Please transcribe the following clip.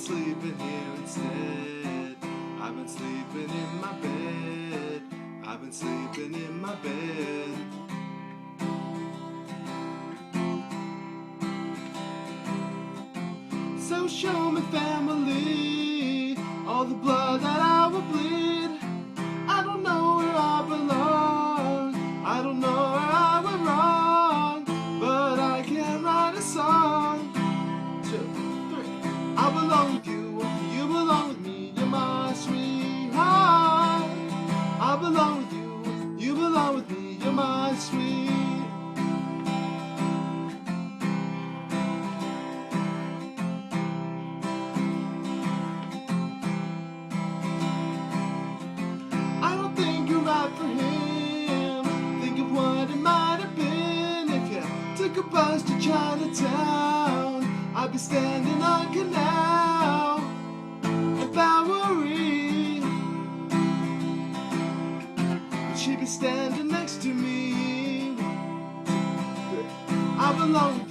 sleeping here instead. I've been sleeping in my bed. I've been sleeping in my bed. So show me, family, all the blood that I will bleed. I don't know where I belong, I don't know where I went wrong, but I can write a song. 2, 3. I belong with you, you belong with me, you're my sweetheart. I belong with you, you belong with me, you're my sweetheart. For him, think of what it might have been if you took a bus to Chinatown. I'd be standing on Canal and Bowery, and she'd be standing next to me. I belong